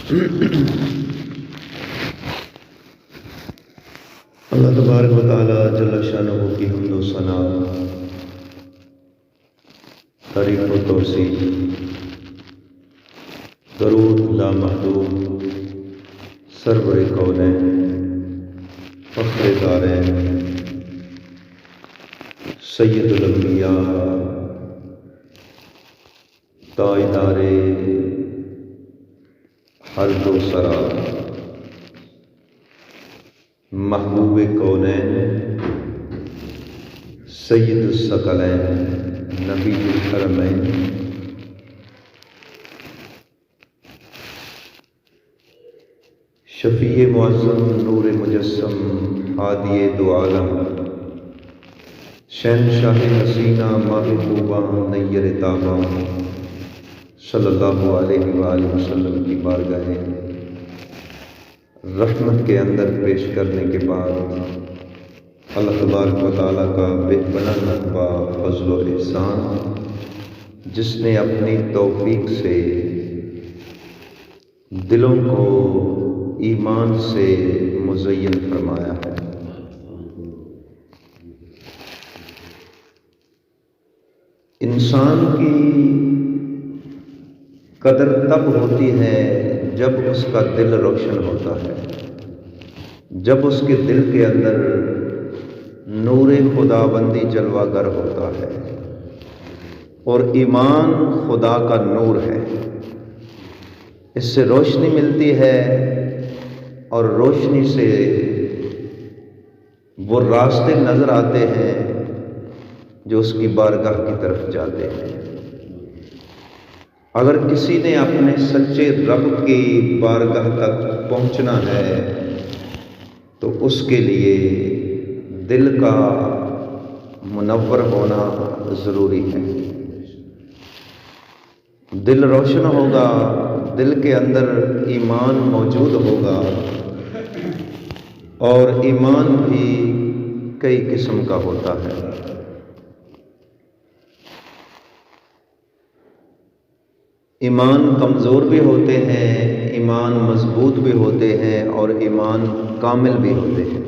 اللہ تبارک و تعالی جل شانہ کی حمد و ثنا، تعریف و توصیف، درود لامحدود سرور کونین فخر دارین سید الانبیاء تاجدار ہر دو سرا، محبوب کونین سید الثقلین نبی الحرمین، شفیع معظم نور مجسم ہادی دو عالم، شہنشاہ حسینہ ماہ طوبہ نیر تابہ، صلی اللہ علیہ وآلہ وسلم کی بارگاہ رحمت کے اندر پیش کرنے کے بعد اللہ تبارک و تعالیٰ کا بے پناہ مرتبہ فضل و احسان، جس نے اپنی توفیق سے دلوں کو ایمان سے مزین فرمایا ہے۔ انسان کی قدر تب ہوتی ہے جب اس کا دل روشن ہوتا ہے، جب اس کے دل کے اندر نور خداوندی جلوہ گر ہوتا ہے، اور ایمان خدا کا نور ہے، اس سے روشنی ملتی ہے، اور روشنی سے وہ راستے نظر آتے ہیں جو اس کی بارگاہ کی طرف جاتے ہیں۔ اگر کسی نے اپنے سچے رب کی بارگاہ تک پہنچنا ہے تو اس کے لیے دل کا منور ہونا ضروری ہے۔ دل روشن ہوگا، دل کے اندر ایمان موجود ہوگا، اور ایمان بھی کئی قسم کا ہوتا ہے۔ ایمان کمزور بھی ہوتے ہیں، ایمان مضبوط بھی ہوتے ہیں، اور ایمان کامل بھی ہوتے ہیں۔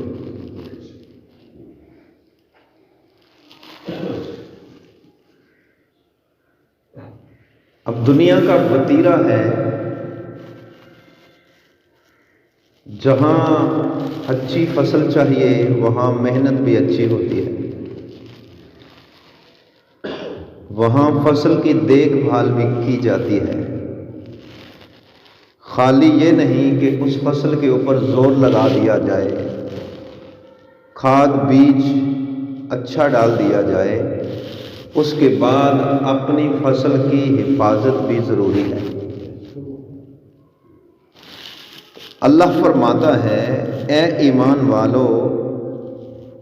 اب دنیا کا وتیرہ ہے، جہاں اچھی فصل چاہیے وہاں محنت بھی اچھی ہوتی ہے، وہاں فصل کی دیکھ بھال بھی کی جاتی ہے۔ خالی یہ نہیں کہ اس فصل کے اوپر زور لگا دیا جائے، کھاد بیج اچھا ڈال دیا جائے، اس کے بعد اپنی فصل کی حفاظت بھی ضروری ہے۔ اللہ فرماتا ہے، اے ایمان والو،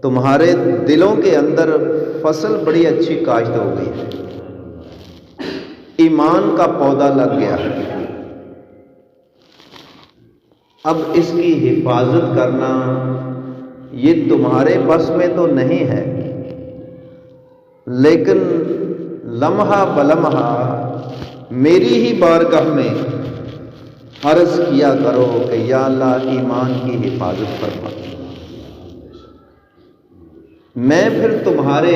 تمہارے دلوں کے اندر فصل بڑی اچھی کاشت ہو گئی ہے، ایمان کا پودا لگ گیا ہے، اب اس کی حفاظت کرنا یہ تمہارے بس میں تو نہیں ہے، لیکن لمحہ بلمحہ میری ہی بارگاہ میں عرض کیا کرو کہ یا اللہ ایمان کی حفاظت فرما، میں پھر تمہارے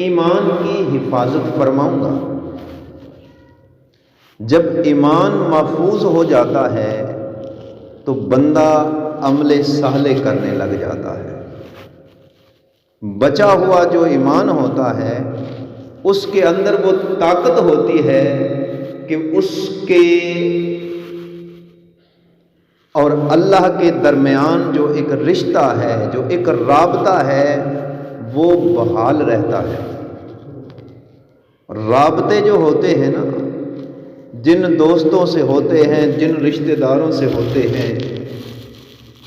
ایمان کی حفاظت فرماؤں گا۔ جب ایمان محفوظ ہو جاتا ہے تو بندہ عمل صالح کرنے لگ جاتا ہے۔ بچا ہوا جو ایمان ہوتا ہے اس کے اندر وہ طاقت ہوتی ہے کہ اس کے اور اللہ کے درمیان جو ایک رشتہ ہے، جو ایک رابطہ ہے، وہ بحال رہتا ہے۔ رابطے جو ہوتے ہیں نا، جن دوستوں سے ہوتے ہیں، جن رشتہ داروں سے ہوتے ہیں،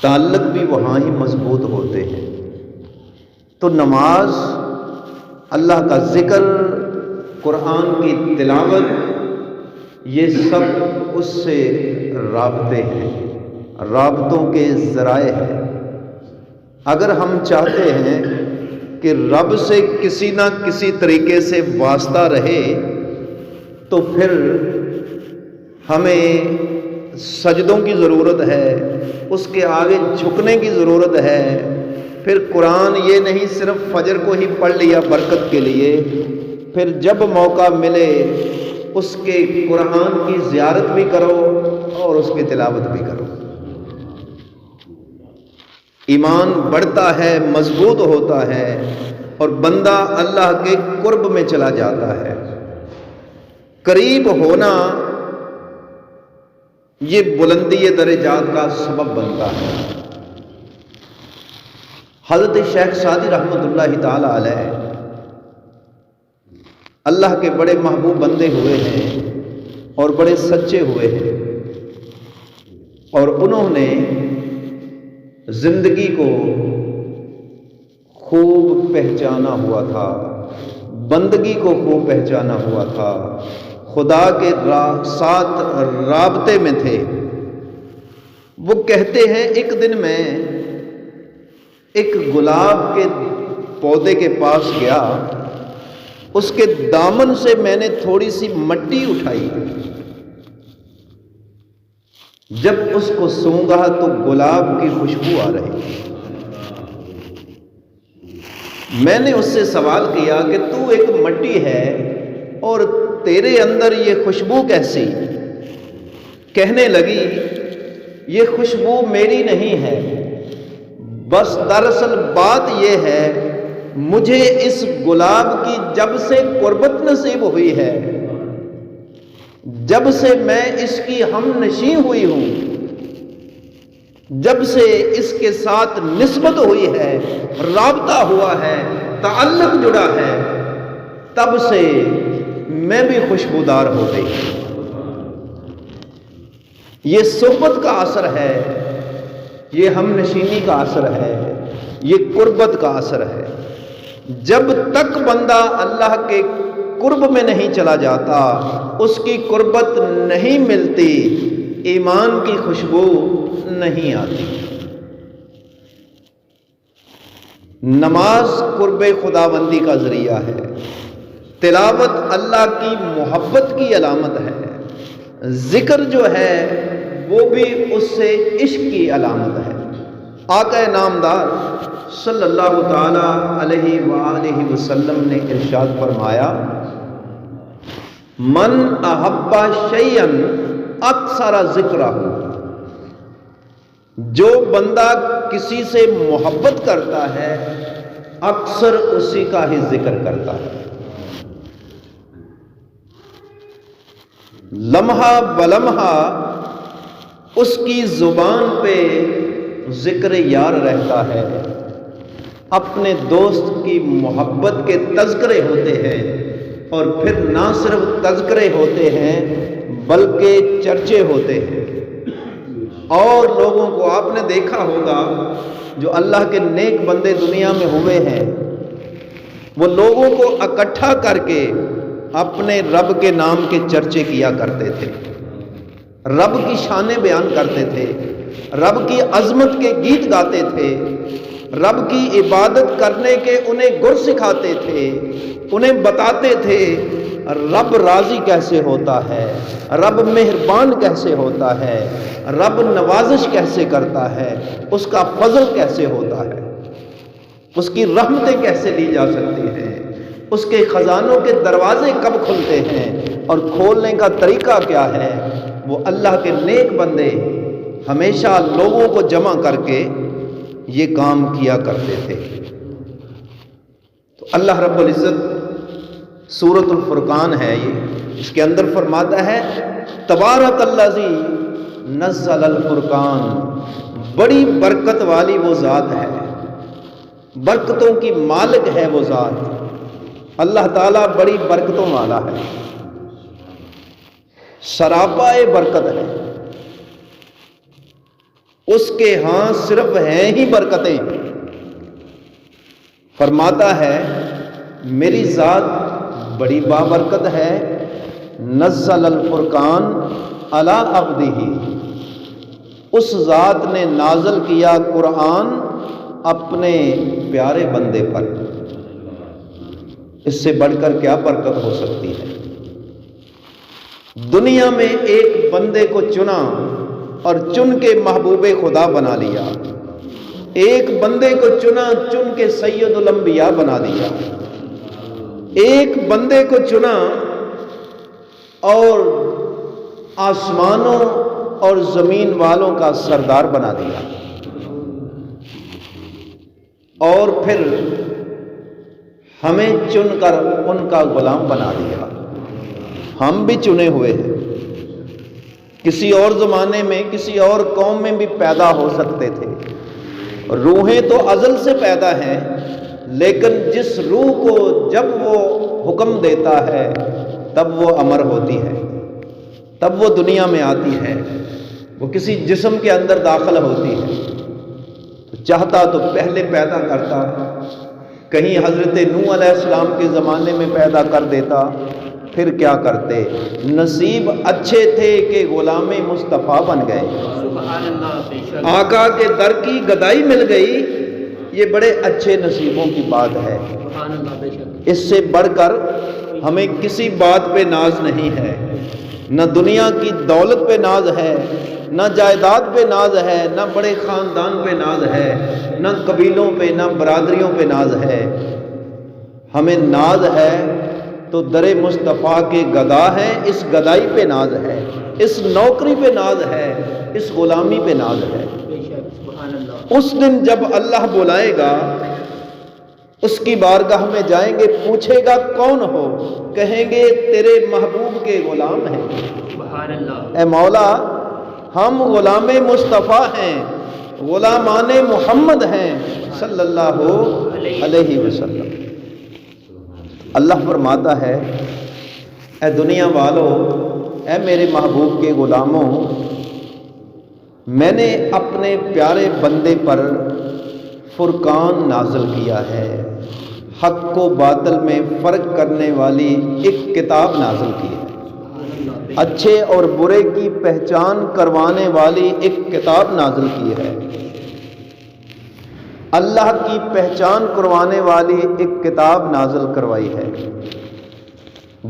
تعلق بھی وہاں ہی مضبوط ہوتے ہیں۔ تو نماز، اللہ کا ذکر، قرآن کی تلاوت، یہ سب اس سے رابطے ہیں، رابطوں کے ذرائع ہیں۔ اگر ہم چاہتے ہیں کہ رب سے کسی نہ کسی طریقے سے واسطہ رہے تو پھر ہمیں سجدوں کی ضرورت ہے، اس کے آگے جھکنے کی ضرورت ہے۔ پھر قرآن یہ نہیں صرف فجر کو ہی پڑھ لیا برکت کے لیے، پھر جب موقع ملے اس کے قرآن کی زیارت بھی کرو اور اس کی تلاوت بھی کرو۔ ایمان بڑھتا ہے، مضبوط ہوتا ہے، اور بندہ اللہ کے قرب میں چلا جاتا ہے۔ قریب ہونا یہ بلندی درجات کا سبب بنتا ہے۔ حضرت شیخ سعدی رحمۃ اللہ تعالی علیہ اللہ کے بڑے محبوب بندے ہوئے ہیں اور بڑے سچے ہوئے ہیں، اور انہوں نے زندگی کو خوب پہچانا ہوا تھا، بندگی کو خوب پہچانا ہوا تھا، خدا کے ساتھ رابطے میں تھے۔ وہ کہتے ہیں ایک دن میں ایک گلاب کے پودے کے پاس گیا، اس کے دامن سے میں نے تھوڑی سی مٹی اٹھائی، جب اس کو سونگھا تو گلاب کی خوشبو آ رہی تھی۔ میں نے اس سے سوال کیا کہ تو ایک مٹی ہے اور تیرے اندر یہ خوشبو کیسی؟ کہنے لگی یہ خوشبو میری نہیں ہے، بس دراصل بات یہ ہے مجھے اس گلاب کی جب سے قربت نصیب ہوئی ہے، جب سے میں اس کی ہم نشیں ہوئی ہوں، جب سے اس کے ساتھ نسبت ہوئی ہے، رابطہ ہوا ہے، تعلق جڑا ہے، تب سے میں بھی خوشبودار ہو گئی۔ یہ صحبت کا اثر ہے، یہ ہم نشینی کا اثر ہے، یہ قربت کا اثر ہے۔ جب تک بندہ اللہ کے قرب میں نہیں چلا جاتا، اس کی قربت نہیں ملتی، ایمان کی خوشبو نہیں آتی۔ نماز قرب خداوندی کا ذریعہ ہے، تلاوت اللہ کی محبت کی علامت ہے، ذکر جو ہے وہ بھی اس سے عشق کی علامت ہے۔ آقا نامدار صلی اللہ تعالی علیہ وآلہ وسلم نے ارشاد فرمایا، من احب شیئا اکثر ذکرہ، جو بندہ کسی سے محبت کرتا ہے اکثر اسی کا ہی ذکر کرتا ہے۔ لمحہ بلمحہ اس کی زبان پہ ذکر یار رہتا ہے، اپنے دوست کی محبت کے تذکرے ہوتے ہیں، اور پھر نہ صرف تذکرے ہوتے ہیں بلکہ چرچے ہوتے ہیں۔ اور لوگوں کو آپ نے دیکھا ہوگا جو اللہ کے نیک بندے دنیا میں ہوئے ہیں، وہ لوگوں کو اکٹھا کر کے اپنے رب کے نام کے چرچے کیا کرتے تھے، رب کی شانیں بیان کرتے تھے، رب کی عظمت کے گیت گاتے تھے، رب کی عبادت کرنے کے انہیں گر سکھاتے تھے، انہیں بتاتے تھے رب راضی کیسے ہوتا ہے، رب مہربان کیسے ہوتا ہے، رب نوازش کیسے کرتا ہے، اس کا فضل کیسے ہوتا ہے، اس کی رحمتیں کیسے لی جا سکتی ہیں، اس کے خزانوں کے دروازے کب کھلتے ہیں اور کھولنے کا طریقہ کیا ہے۔ وہ اللہ کے نیک بندے ہمیشہ لوگوں کو جمع کر کے یہ کام کیا کرتے تھے۔ تو اللہ رب العزت سورۃ الفرقان ہے یہ، اس کے اندر فرماتا ہے تبارک الذی نزل الفرقان، بڑی برکت والی وہ ذات ہے، برکتوں کی مالک ہے وہ ذات، اللہ تعالیٰ بڑی برکتوں والا ہے، سراپائے برکت ہے، اس کے ہاں صرف ہیں ہی برکتیں۔ فرماتا ہے میری ذات بڑی بابرکت ہے، نزل الفرقان علی عبدہ، اس ذات نے نازل کیا قرآن اپنے پیارے بندے پر۔ اس سے بڑھ کر کیا برکت ہو سکتی ہے؟ دنیا میں ایک بندے کو چنا اور چن کے محبوب خدا بنا لیا، ایک بندے کو چنا، چن کے سید الانبیاء بنا دیا، ایک بندے کو چنا اور آسمانوں اور زمین والوں کا سردار بنا دیا، اور پھر ہمیں چن کر ان کا غلام بنا دیا۔ ہم بھی چنے ہوئے ہیں، کسی اور زمانے میں کسی اور قوم میں بھی پیدا ہو سکتے تھے، روحیں تو ازل سے پیدا ہیں، لیکن جس روح کو جب وہ حکم دیتا ہے تب وہ امر ہوتی ہے، تب وہ دنیا میں آتی ہے، وہ کسی جسم کے اندر داخل ہوتی ہے۔ تو چاہتا تو پہلے پیدا کرتا، کہیں حضرت نوح علیہ السلام کے زمانے میں پیدا کر دیتا، پھر کیا کرتے؟ نصیب اچھے تھے کہ غلام مصطفیٰ بن گئے، سبحان اللہ، بے شک آقا کے در کی گدائی مل گئی، یہ بڑے اچھے نصیبوں کی بات ہے۔ سبحان اللہ، بے شک اس سے بڑھ کر ہمیں کسی بات پہ ناز نہیں ہے، نہ دنیا کی دولت پہ ناز ہے، نہ جائیداد پہ ناز ہے، نہ بڑے خاندان پہ ناز ہے، نہ قبیلوں پہ، نہ برادریوں پہ ناز ہے۔ ہمیں ناز ہے تو در مصطفیٰ کے گدا ہے، اس گدائی پہ ناز ہے، اس نوکری پہ ناز ہے، اس غلامی پہ ناز ہے۔ بے شک سبحان اللہ، اس دن جب اللہ بلائے گا، اس کی بارگاہ میں جائیں گے، پوچھے گا کون ہو؟ کہیں گے تیرے محبوب کے غلام ہیں۔ سبحان اللہ، اے مولا، ہم غلام مصطفیٰ ہیں، غلامان محمد ہیں صلی اللہ علیہ وسلم۔ اللہ فرماتا ہے، اے دنیا والو، اے میرے محبوب کے غلاموں، میں نے اپنے پیارے بندے پر فرقان نازل کیا ہے، حق و باطل میں فرق کرنے والی ایک کتاب نازل کی ہے، سبحان اللہ، بے اچھے اور برے کی پہچان کروانے والی ایک کتاب نازل کی ہے، اللہ کی پہچان کروانے والی ایک کتاب نازل کروائی ہے۔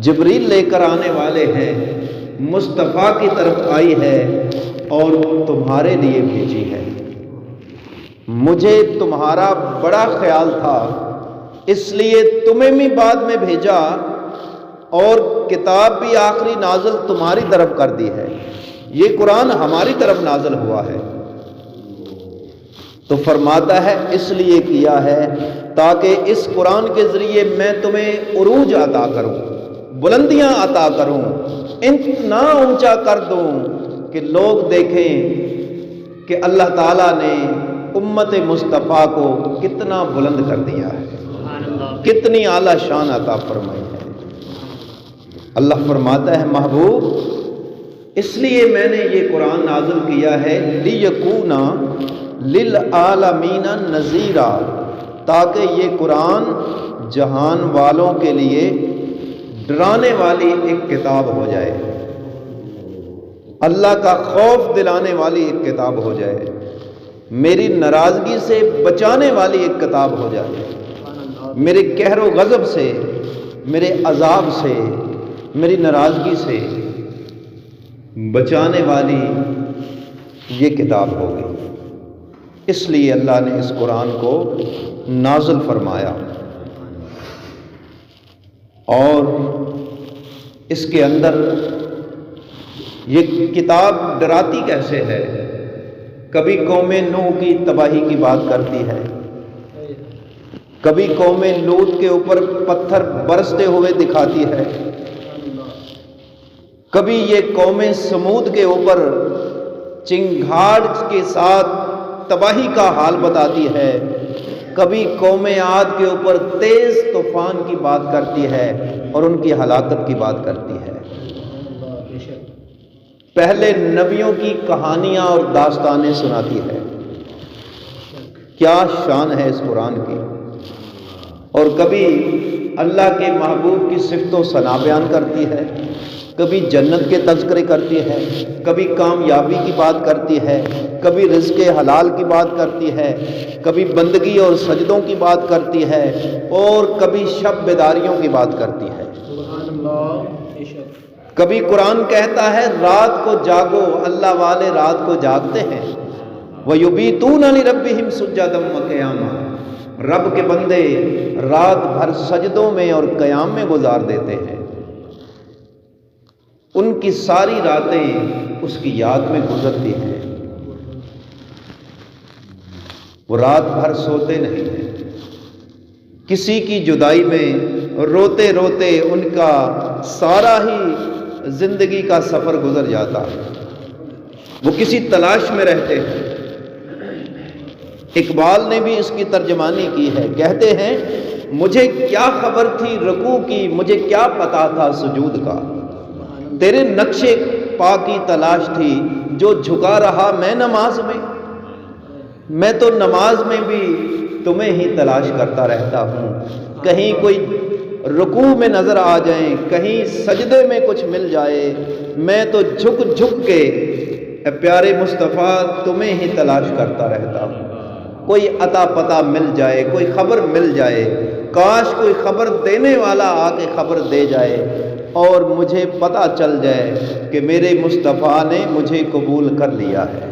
جبریل لے کر آنے والے ہیں، مصطفیٰ کی طرف آئی ہے اور تمہارے لیے بھیجی ہے۔ مجھے تمہارا بڑا خیال تھا، اس لیے تمہیں بھی بعد میں بھیجا، اور کتاب بھی آخری نازل تمہاری طرف کر دی ہے۔ یہ قرآن ہماری طرف نازل ہوا ہے۔ تو فرماتا ہے اس لیے کیا ہے تاکہ اس قرآن کے ذریعے میں تمہیں عروج عطا کروں، بلندیاں عطا کروں، اتنا اونچا کر دوں کہ لوگ دیکھیں کہ اللہ تعالیٰ نے امت مصطفیٰ کو کتنا بلند کر دیا ہے، سبحان اللہ، کتنی اعلیٰ شان عطا فرمائی ہے۔ اللہ فرماتا ہے محبوب، اس لیے میں نے یہ قرآن نازل کیا ہے لیکونا للعالمین نذیرا، تاکہ یہ قرآن جہان والوں کے لیے ڈرانے والی ایک کتاب ہو جائے، اللہ کا خوف دلانے والی ایک کتاب ہو جائے، میری ناراضگی سے بچانے والی ایک کتاب ہو جائے، سبحان اللہ، میرے قہر و غضب سے، میرے عذاب سے، میری ناراضگی سے بچانے والی یہ کتاب ہوگی۔ اس لیے اللہ نے اس قرآن کو نازل فرمایا، اور اس کے اندر یہ کتاب ڈراتی کیسے ہے؟ کبھی قوم نوح کی تباہی کی بات کرتی ہے، کبھی قوم لوط کے اوپر پتھر برستے ہوئے دکھاتی ہے، کبھی یہ قوم سمود کے اوپر چنگھاڑ کے ساتھ تباہی کا حال بتاتی ہے، کبھی قوم عاد کے اوپر تیز طوفان کی بات کرتی ہے اور ان کی ہلاکت کی بات کرتی ہے۔ بے شک پہلے نبیوں کی کہانیاں اور داستانیں سناتی ہے۔ کیا شان ہے اس قرآن کی! اور کبھی اللہ کے محبوب کی صفت و ثنا بیان کرتی ہے، کبھی جنت کے تذکرے کرتی ہے، کبھی کامیابی کی بات کرتی ہے، کبھی رزق حلال کی بات کرتی ہے، کبھی بندگی اور سجدوں کی بات کرتی ہے، اور کبھی شب بیداریوں کی بات کرتی ہے۔ سبحان اللہ، بے شک کبھی قرآن کہتا ہے رات کو جاگو، اللہ والے رات کو جاگتے ہیں، وَيُبِيتُونَ لِرَبِّهِمْ سُجَّدًا وَقِيَامًا، رب کے بندے رات بھر سجدوں میں اور قیام میں گزار دیتے ہیں، ان کی ساری راتیں اس کی یاد میں گزرتی ہیں، وہ رات بھر سوتے نہیں ہیں، کسی کی جدائی میں روتے روتے ان کا سارا ہی زندگی کا سفر گزر جاتا ہے، وہ کسی تلاش میں رہتے ہیں۔ اقبال نے بھی اس کی ترجمانی کی ہے، کہتے ہیں مجھے کیا خبر تھی رکوع کی، مجھے کیا پتا تھا سجود کا، تیرے نقش پا کی تلاش تھی جو جھکا رہا میں نماز میں تو نماز میں بھی تمہیں ہی تلاش کرتا رہتا ہوں، کہیں کوئی رکوع میں نظر آ جائیں، کہیں سجدے میں کچھ مل جائے، میں تو جھک جھک کے اے پیارے مصطفیٰ تمہیں ہی تلاش کرتا رہتا ہوں، کوئی عطا پتہ مل جائے، کوئی خبر مل جائے، کاش کوئی خبر دینے والا آ کے خبر دے جائے اور مجھے پتہ چل جائے کہ میرے مصطفیٰ نے مجھے قبول کر لیا ہے،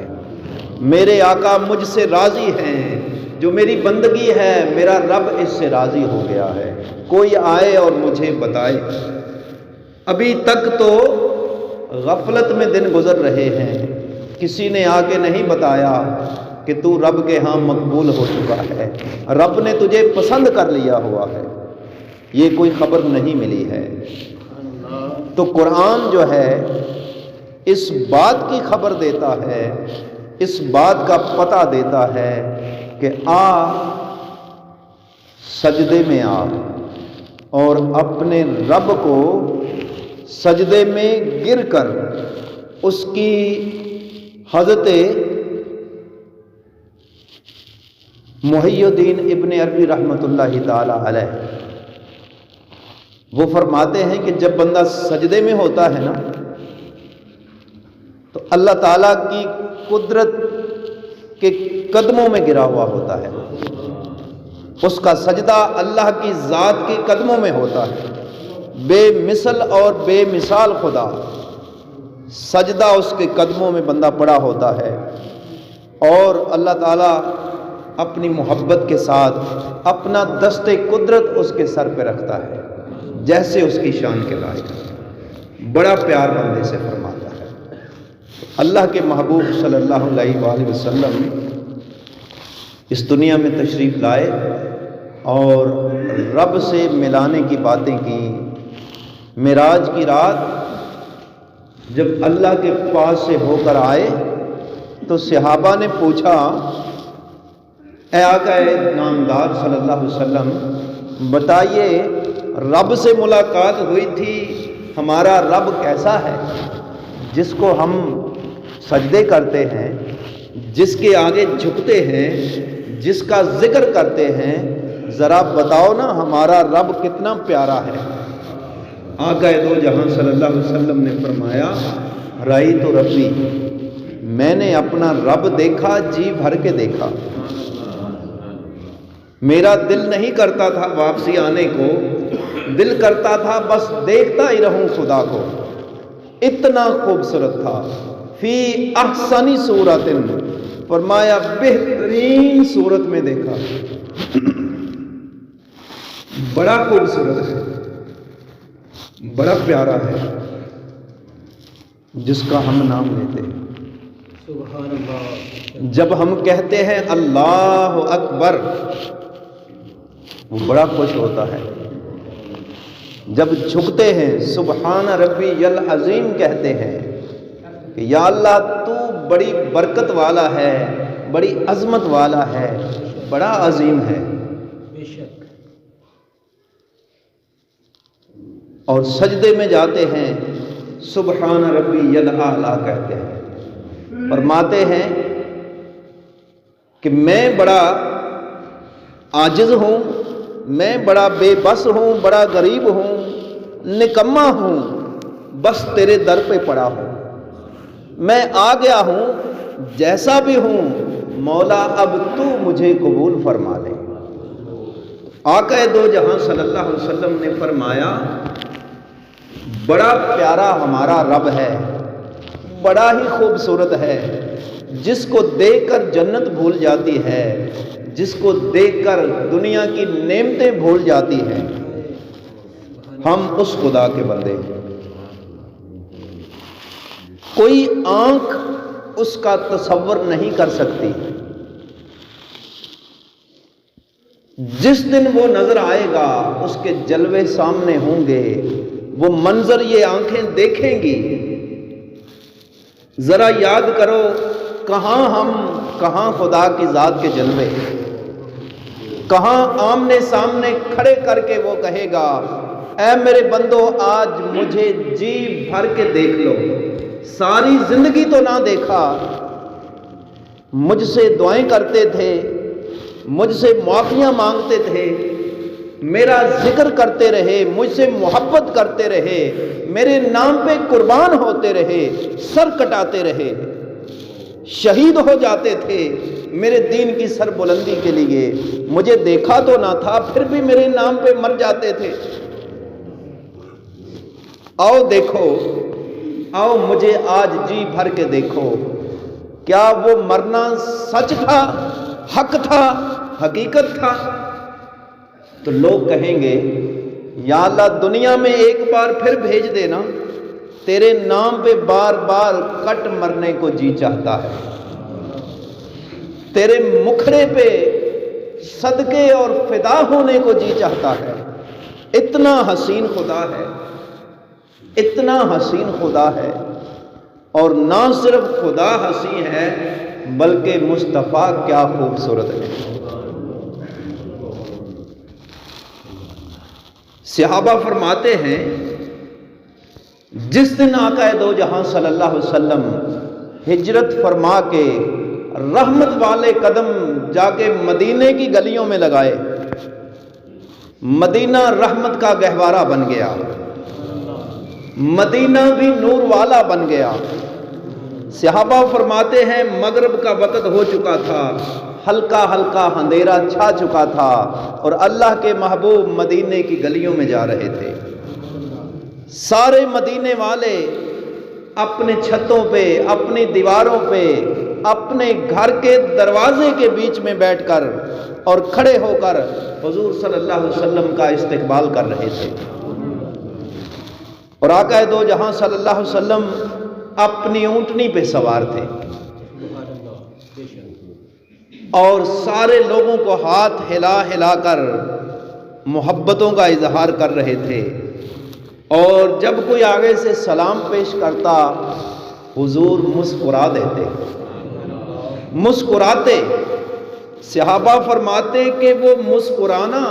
میرے آقا مجھ سے راضی ہیں، جو میری بندگی ہے میرا رب اس سے راضی ہو گیا ہے، کوئی آئے اور مجھے بتائے۔ ابھی تک تو غفلت میں دن گزر رہے ہیں، کسی نے آ کے نہیں بتایا کہ تو رب کے ہاں مقبول ہو چکا ہے، رب نے تجھے پسند کر لیا ہوا ہے، یہ کوئی خبر نہیں ملی ہے۔ تو قرآن جو ہے اس بات کی خبر دیتا ہے، اس بات کا پتہ دیتا ہے کہ آ سجدے میں آ اور اپنے رب کو سجدے میں گر کر اس کی حضرت محی الدین ابن عربی رحمۃ اللہ تعالی علیہ وہ فرماتے ہیں کہ جب بندہ سجدے میں ہوتا ہے نا تو اللہ تعالیٰ کی قدرت کے قدموں میں گرا ہوا ہوتا ہے، اس کا سجدہ اللہ کی ذات کے قدموں میں ہوتا ہے، بے مثل اور بے مثال خدا، سجدہ اس کے قدموں میں بندہ پڑا ہوتا ہے اور اللہ تعالیٰ اپنی محبت کے ساتھ اپنا دست قدرت اس کے سر پہ رکھتا ہے جیسے اس کی شان کے لائق ہے، بڑا پیار بندے سے فرماتا ہے۔ اللہ کے محبوب صلی اللہ علیہ وآلہ وسلم اس دنیا میں تشریف لائے اور رب سے ملانے کی باتیں کی۔ معراج کی رات جب اللہ کے پاس سے ہو کر آئے تو صحابہ نے پوچھا اے آقا نامدار صلی اللہ علیہ وسلم بتائیے رب سے ملاقات ہوئی تھی، ہمارا رب کیسا ہے جس کو ہم سجدے کرتے ہیں، جس کے آگے جھکتے ہیں، جس کا ذکر کرتے ہیں، ذرا بتاؤ نا ہمارا رب کتنا پیارا ہے۔ آقا دو جہاں صلی اللہ علیہ وسلم نے فرمایا رأیت ربی، میں نے اپنا رب دیکھا، جی بھر کے دیکھا، میرا دل نہیں کرتا تھا واپسی آنے کو، دل کرتا تھا بس دیکھتا ہی رہوں خدا کو، اتنا خوبصورت تھا، فی احسن صورت، فرمایا بہترین صورت میں دیکھا، بڑا خوبصورت ہے، بڑا پیارا ہے، جس کا ہم نام لیتے ہیں۔ سبحان اللہ۔ جب ہم کہتے ہیں اللہ اکبر وہ بڑا خوش ہوتا ہے، جب جھکتے ہیں سبحان ربی العظیم کہتے ہیں کہ یا اللہ تو بڑی برکت والا ہے، بڑی عظمت والا ہے، بڑا عظیم ہے، بے شک۔ اور سجدے میں جاتے ہیں سبحان ربی الاعلی کہتے ہیں، فرماتے ہیں کہ میں بڑا عاجز ہوں، میں بڑا بے بس ہوں، بڑا غریب ہوں، نکما ہوں، بس تیرے در پہ پڑا ہوں، میں آ گیا ہوں، جیسا بھی ہوں مولا اب تو مجھے قبول فرما لے۔ آقا دو جہاں صلی اللہ علیہ وسلم نے فرمایا بڑا پیارا ہمارا رب ہے، بڑا ہی خوبصورت ہے، جس کو دیکھ کر جنت بھول جاتی ہے، جس کو دیکھ کر دنیا کی نعمتیں بھول جاتی ہیں۔ ہم اس خدا کے بندے ہیں۔ کوئی آنکھ اس کا تصور نہیں کر سکتی۔ جس دن وہ نظر آئے گا، اس کے جلوے سامنے ہوں گے، وہ منظر یہ آنکھیں دیکھیں گی۔ ذرا یاد کرو، کہاں ہم، کہاں خدا کی ذات کے جلوے، کہاں آمنے سامنے کھڑے کر کے وہ کہے گا اے میرے بندو آج مجھے جی بھر کے دیکھ لو، ساری زندگی تو نہ دیکھا، مجھ سے دعائیں کرتے تھے، مجھ سے معافیاں مانگتے تھے، میرا ذکر کرتے رہے، مجھ سے محبت کرتے رہے، میرے نام پہ قربان ہوتے رہے، سر کٹاتے رہے، شہید ہو جاتے تھے میرے دین کی سر بلندی کے لیے، مجھے دیکھا تو نہ تھا پھر بھی میرے نام پہ مر جاتے تھے۔ آؤ دیکھو، آؤ مجھے آج جی بھر کے دیکھو، کیا وہ مرنا سچ تھا، حق تھا، حقیقت تھا؟ تو لوگ کہیں گے یا اللہ دنیا میں ایک بار پھر بھیج دینا، تیرے نام پہ بار بار کٹ مرنے کو جی چاہتا ہے، تیرے مکھڑے پہ صدقے اور فدا ہونے کو جی چاہتا ہے۔ اتنا حسین خدا ہے، اتنا حسین خدا ہے، اور نہ صرف خدا حسین ہے بلکہ مصطفیٰ کیا خوبصورت ہے۔ صحابہ فرماتے ہیں جس دن آقا دو جہاں صلی اللہ علیہ وسلم ہجرت فرما کے رحمت والے قدم جا کے مدینے کی گلیوں میں لگائے، مدینہ رحمت کا گہوارہ بن گیا، مدینہ بھی نور والا بن گیا۔ صحابہ فرماتے ہیں مغرب کا وقت ہو چکا تھا، ہلکا ہلکا اندھیرا چھا چکا تھا، اور اللہ کے محبوب مدینے کی گلیوں میں جا رہے تھے۔ سارے مدینے والے اپنے چھتوں پہ، اپنی دیواروں پہ، اپنے گھر کے دروازے کے بیچ میں بیٹھ کر اور کھڑے ہو کر حضور صلی اللہ علیہ وسلم کا استقبال کر رہے تھے، اور آقا دو جہاں صلی اللہ علیہ وسلم اپنی اونٹنی پہ سوار تھے، اور سارے لوگوں کو ہاتھ ہلا ہلا کر محبتوں کا اظہار کر رہے تھے، اور جب کوئی آگے سے سلام پیش کرتا حضور مسکرا دیتے، مسکراتے۔ صحابہ فرماتے کہ وہ مسکرانا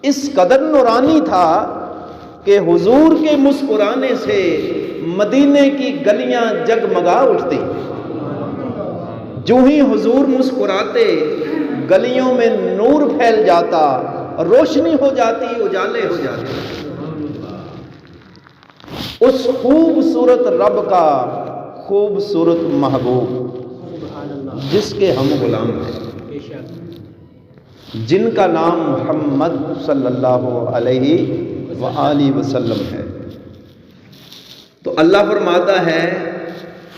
اس قدر نورانی تھا کہ حضور کے مسکرانے سے مدینے کی گلیاں جگمگا اٹھتی، جو ہی حضور مسکراتے گلیوں میں نور پھیل جاتا، روشنی ہو جاتی، اجالے ہو جاتے۔ اس خوبصورت رب کا خوبصورت محبوب جس کے ہم غلام ہیں، جن کا نام محمد صلی اللہ علیہ وآلہ وسلم ہے، تو اللہ فرماتا ہے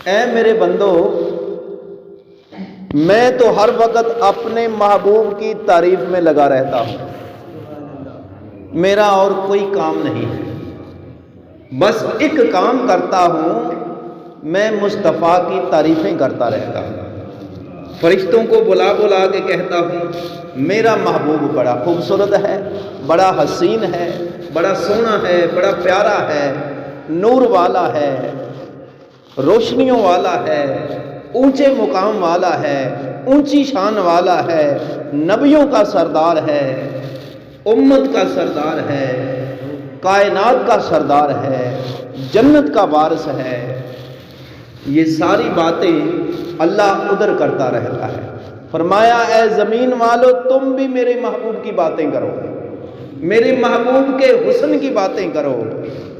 اے میرے بندو، میں تو ہر وقت اپنے محبوب کی تعریف میں لگا رہتا ہوں، میرا اور کوئی کام نہیں ہے، بس ایک کام کرتا ہوں، میں مصطفیٰ کی تعریفیں کرتا رہتا ہوں، فرشتوں کو بلا بلا کے کہتا ہوں میرا محبوب بڑا خوبصورت ہے، بڑا حسین ہے، بڑا سونا ہے، بڑا پیارا ہے، نور والا ہے، روشنیوں والا ہے، اونچے مقام والا ہے، اونچی شان والا ہے، نبیوں کا سردار ہے، امت کا سردار ہے، کائنات کا سردار ہے، جنت کا وارث ہے۔ یہ ساری باتیں اللہ ادھر کرتا رہتا ہے۔ فرمایا اے زمین والو تم بھی میرے محبوب کی باتیں کرو، میرے محبوب کے حسن کی باتیں کرو،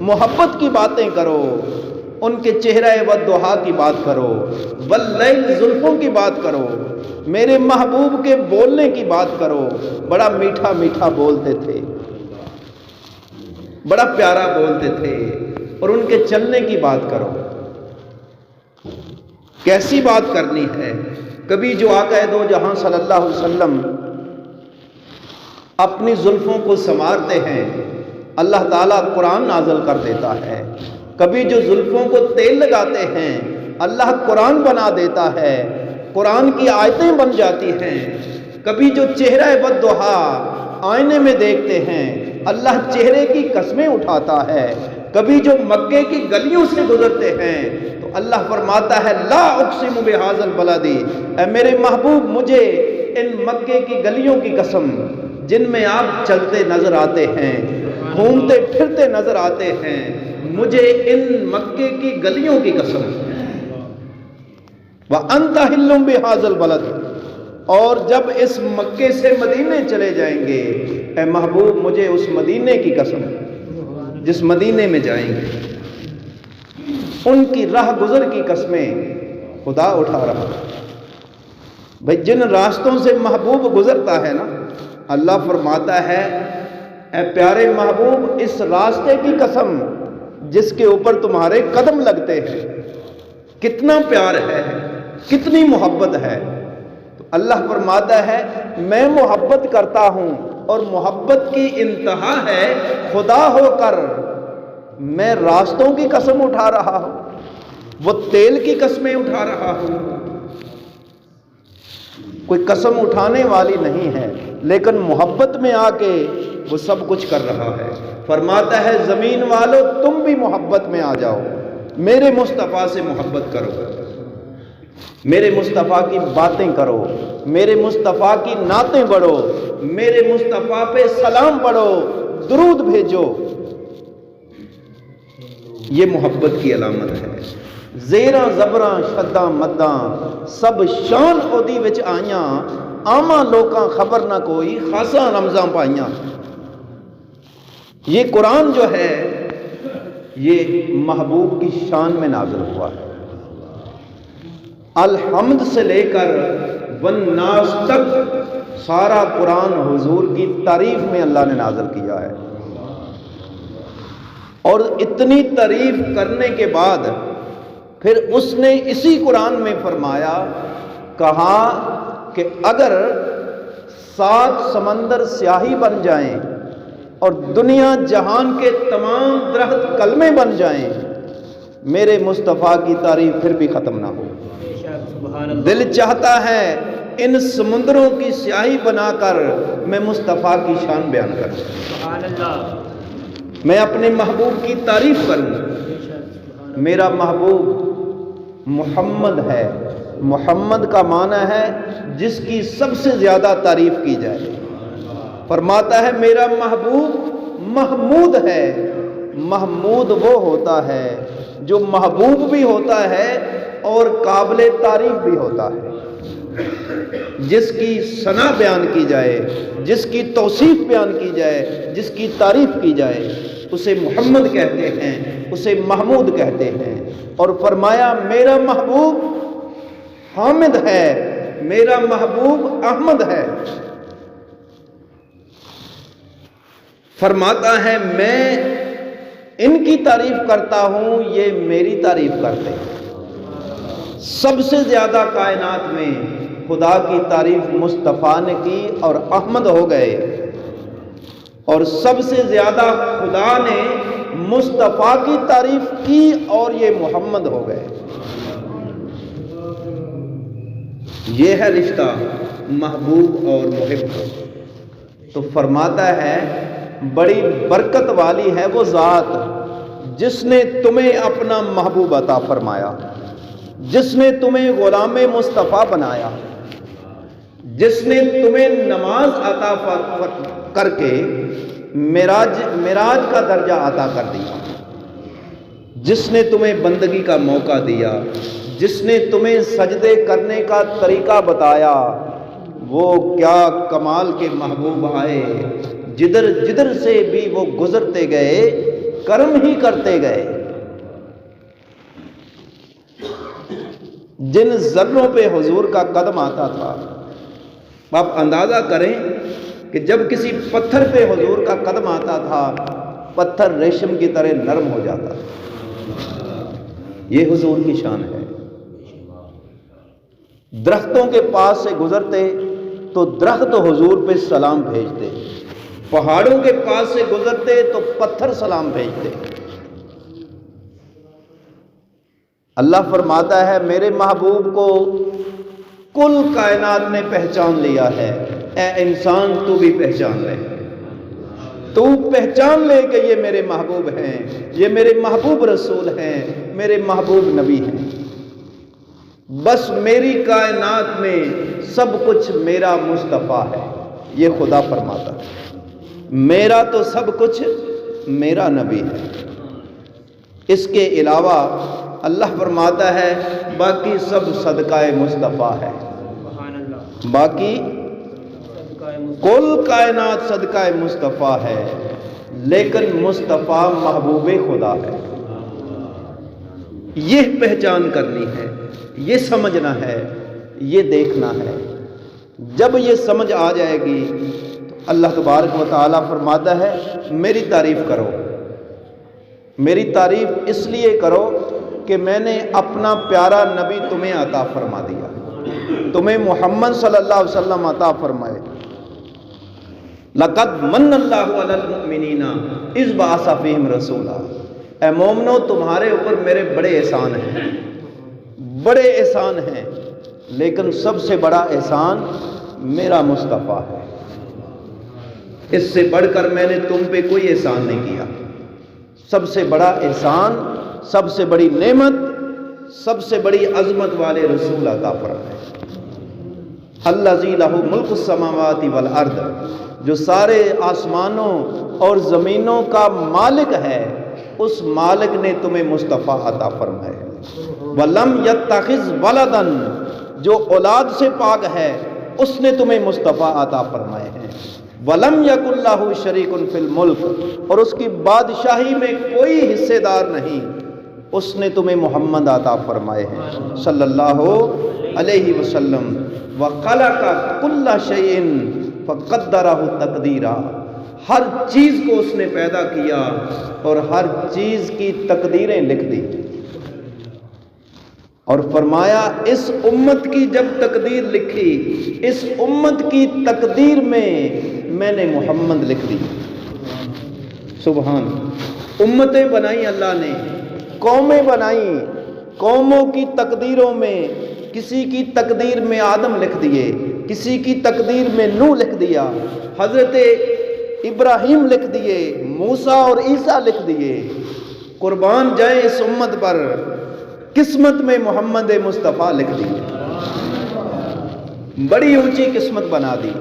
محبت کی باتیں کرو، ان کے چہرہ والضحا کی بات کرو، واللیل زلفوں کی بات کرو، میرے محبوب کے بولنے کی بات کرو، بڑا میٹھا میٹھا بولتے تھے۔ بڑا پیارا بولتے تھے، اور ان کے چلنے کی بات کرو، کیسی بات کرنی ہے۔ کبھی جو آقا دو جہاں صلی اللہ علیہ وسلم اپنی زلفوں کو سنوارتے ہیں، اللہ تعالیٰ قرآن نازل کر دیتا ہے۔ کبھی جو زلفوں کو تیل لگاتے ہیں، اللہ قرآن بنا دیتا ہے، قرآن کی آیتیں بن جاتی ہیں۔ کبھی جو چہرہ بددحا آئینے میں دیکھتے ہیں، اللہ چہرے کی قسمیں اٹھاتا ہے۔ کبھی جو مکے کی گلیوں سے گزرتے ہیں تو اللہ فرماتا ہے لا اقسم بہذا البلد، اے میرے محبوب مجھے ان مکے کی گلیوں کی قسم جن میں آپ چلتے نظر آتے ہیں، گھومتے پھرتے نظر آتے ہیں، مجھے ان مکے کی گلیوں کی قسم وَأَنْتَ حِلٌّ بِهَذَا الْبَلَدِ، اور جب اس مکے سے مدینے چلے جائیں گے، اے محبوب مجھے اس مدینے کی قسم جس مدینے میں جائیں گے، ان کی راہ گزر کی قسمیں خدا اٹھا رہا۔ بھئی جن راستوں سے محبوب گزرتا ہے نا، اللہ فرماتا ہے اے پیارے محبوب اس راستے کی قسم جس کے اوپر تمہارے قدم لگتے ہیں، کتنا پیار ہے، کتنی محبت ہے۔ تو اللہ فرماتا ہے میں محبت کرتا ہوں، اور محبت کی انتہا ہے خدا ہو کر میں راستوں کی قسم اٹھا رہا ہوں، وہ تیل کی قسمیں اٹھا رہا ہوں۔ کوئی قسم اٹھانے والی نہیں ہے، لیکن محبت میں آ کے وہ سب کچھ کر رہا ہے۔ فرماتا ہے زمین والو تم بھی محبت میں آ جاؤ، میرے مصطفیٰ سے محبت کرو، میرے مصطفیٰ کی باتیں کرو، میرے مصطفیٰ کی نعتیں پڑھو، میرے مصطفیٰ پہ سلام پڑھو، درود بھیجو۔ یہ محبت کی علامت ہے۔ زیراں زبراں شداں مداں سب شان اودی وچ آئیاں، آماں لوکاں خبر نہ کوئی خاصاں رمزاں پائیاں۔ یہ قرآن جو ہے یہ محبوب کی شان میں نازل ہوا ہے۔ الحمد سے لے کر والناس تک سارا قرآن حضور کی تعریف میں اللہ نے نازل کیا ہے، اور اتنی تعریف کرنے کے بعد پھر اس نے اسی قرآن میں فرمایا، کہا کہ اگر 7 سمندر سیاہی بن جائیں اور دنیا جہان کے تمام درخت کلمے بن جائیں، میرے مصطفیٰ کی تعریف پھر بھی ختم نہ ہو۔ دل چاہتا ہے ان سمندروں کی سیاہی بنا کر میں مصطفیٰ کی شان بیان کروں، سبحان اللہ، میں اپنے محبوب کی تعریف کروں۔ میرا محبوب محمد ہے، محمد کا معنی ہے جس کی سب سے زیادہ تعریف کی جائے۔ فرماتا ہے میرا محبوب محمود ہے۔ محمود وہ ہوتا ہے جو محبوب بھی ہوتا ہے اور قابل تعریف بھی ہوتا ہے، جس کی ثنا بیان کی جائے، جس کی توصیف بیان کی جائے، جس کی تعریف کی جائے، اسے محمد کہتے ہیں، اسے محمود کہتے ہیں۔ اور فرمایا میرا محبوب حامد ہے، میرا محبوب احمد ہے۔ فرماتا ہے میں ان کی تعریف کرتا ہوں، یہ میری تعریف کرتے ہیں۔ سب سے زیادہ کائنات میں خدا کی تعریف مصطفیٰ نے کی اور احمد ہو گئے، اور سب سے زیادہ خدا نے مصطفیٰ کی تعریف کی اور یہ محمد ہو گئے۔ یہ ہے رشتہ محبوب اور محب کا۔ تو فرماتا ہے بڑی برکت والی ہے وہ ذات جس نے تمہیں اپنا محبوب عطا فرمایا، جس نے تمہیں غلام مصطفیٰ بنایا، جس نے تمہیں نماز عطا کر کے معراج کا درجہ عطا کر دیا، جس نے تمہیں بندگی کا موقع دیا، جس نے تمہیں سجدے کرنے کا طریقہ بتایا۔ وہ کیا کمال کے محبوب آئے، جدھر جدھر سے بھی وہ گزرتے گئے کرم ہی کرتے گئے۔ جن ذروں پہ حضور کا قدم آتا تھا، آپ اندازہ کریں کہ جب کسی پتھر پہ حضور کا قدم آتا تھا پتھر ریشم کی طرح نرم ہو جاتا. یہ حضور کی شان ہے. درختوں کے پاس سے گزرتے تو درخت حضور پہ سلام بھیجتے، پہاڑوں کے پاس سے گزرتے تو پتھر سلام بھیجتے. اللہ فرماتا ہے میرے محبوب کو کل کائنات نے پہچان لیا ہے. اے انسان تو بھی پہچان لے، تو پہچان لے کہ یہ میرے محبوب ہیں، یہ میرے محبوب رسول ہیں، میرے محبوب نبی ہیں. بس میری کائنات میں سب کچھ میرا مصطفیٰ ہے. یہ خدا فرماتا ہے میرا تو سب کچھ میرا نبی ہے. اس کے علاوہ اللہ فرماتا ہے باقی سب صدقہ مصطفیٰ ہے. باقی کل کائنات صدقہ مصطفیٰ ہے، لیکن مصطفیٰ محبوب خدا ہے. یہ پہچان کرنی ہے، یہ سمجھنا ہے، یہ دیکھنا ہے. جب یہ سمجھ آ جائے گی تو اللہ تبارک و تعالیٰ فرماتا ہے میری تعریف کرو. میری تعریف اس لیے کرو کہ میں نے اپنا پیارا نبی تمہیں عطا فرما دیا، تمہیں محمد صلی اللہ علیہ وسلم عطا فرمائے. لقد من اللہ علی المؤمنین اذ بعث فیہم رسولا. اے مومنو تمہارے اوپر میرے بڑے احسان ہیں، بڑے احسان ہیں، لیکن سب سے بڑا احسان میرا مصطفیٰ ہے. اس سے بڑھ کر میں نے تم پہ کوئی احسان نہیں کیا. سب سے بڑا احسان، سب سے بڑی نعمت، سب سے بڑی عظمت والے رسول عطا فرمائے. الذی لہ ملک السماوات والارض، جو سارے آسمانوں اور زمینوں کا مالک ہے، اس مالک نے تمہیں مصطفیٰ عطا فرمائے. وَلَمْ يَتَّخِذْ وَلَدًا، جو اولاد سے پاک ہے اس نے تمہیں مصطفیٰ عطا فرمائے ہیں. وَلَمْ يَكُنْ لَهُ شَرِيكٌ فِي الْمُلْكِ، اور اس کی بادشاہی میں کوئی حصے دار نہیں، اس نے تمہیں محمد عطا فرمائے ہیں صلی اللہ علیہ وسلم. وَخَلَقَ كُلَّ شَيْءٍ فَقَدَّرَهُ تَقْدِيرًا، ہر چیز کو اس نے پیدا کیا اور ہر چیز کی تقدیریں لکھ دی. اور فرمایا اس امت کی جب تقدیر لکھی، اس امت کی تقدیر میں نے محمد لکھ دی. سبحان. امتیں بنائی اللہ نے، قومیں بنائیں، قوموں کی تقدیروں میں کسی کی تقدیر میں آدم لکھ دیے، کسی کی تقدیر میں نوح لکھ دیا، حضرت ابراہیم لکھ دیے، موسیٰ اور عیسیٰ لکھ دیے. قربان جائیں اس امت پر، قسمت میں محمد مصطفیٰ لکھ دی. بڑی اونچی قسمت بنا دی.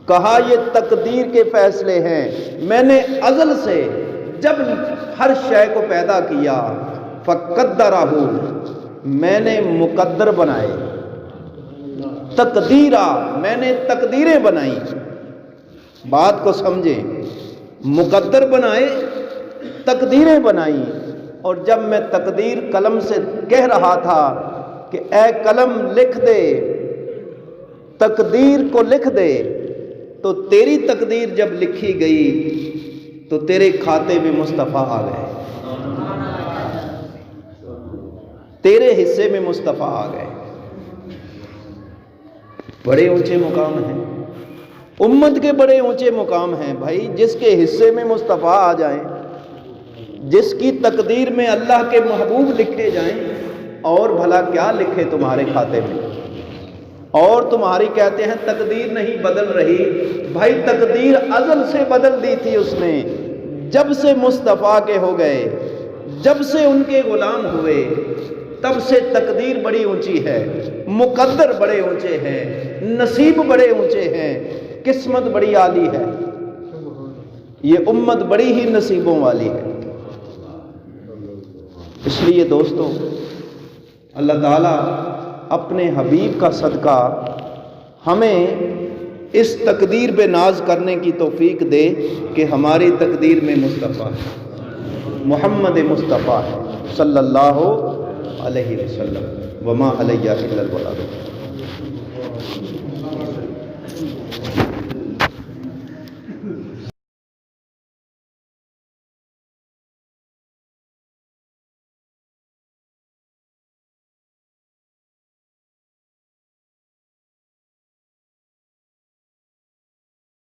کہا یہ تقدیر کے فیصلے ہیں. میں نے ازل سے جب ہر شے کو پیدا کیا، فقدرہ، میں نے مقدر بنائے. تقدیرہ، میں نے تقدیریں بنائیں. بات کو سمجھیں، مقدر بنائے، تقدیریں بنائیں. اور جب میں تقدیر قلم سے کہہ رہا تھا کہ اے قلم لکھ دے، تقدیر کو لکھ دے، تو تیری تقدیر جب لکھی گئی تو تیرے کھاتے میں مصطفیٰ آ گئے، تیرے حصے میں مصطفیٰ آ گئے. بڑے اونچے مقام ہیں، امت کے بڑے اونچے مقام ہیں بھائی. جس کے حصے میں مصطفیٰ آ جائیں، جس کی تقدیر میں اللہ کے محبوب لکھے جائیں، اور بھلا کیا لکھے تمہارے کھاتے میں. اور تمہاری کہتے ہیں تقدیر نہیں بدل رہی. بھائی تقدیر ازل سے بدل دی تھی اس نے. جب سے مصطفیٰ کے ہو گئے، جب سے ان کے غلام ہوئے، تب سے تقدیر بڑی اونچی ہے، مقدر بڑے اونچے ہیں، نصیب بڑے اونچے ہیں، قسمت بڑی عالی ہے. یہ امت بڑی ہی نصیبوں والی ہے. اس لیے دوستو، اللہ تعالیٰ اپنے حبیب کا صدقہ ہمیں اس تقدیر پہ ناز کرنے کی توفیق دے کہ ہماری تقدیر میں مصطفیٰ ہے، محمد مصطفیٰ ہے صلی اللہ علیہ وسلم. وما علیہ الا البلاغ.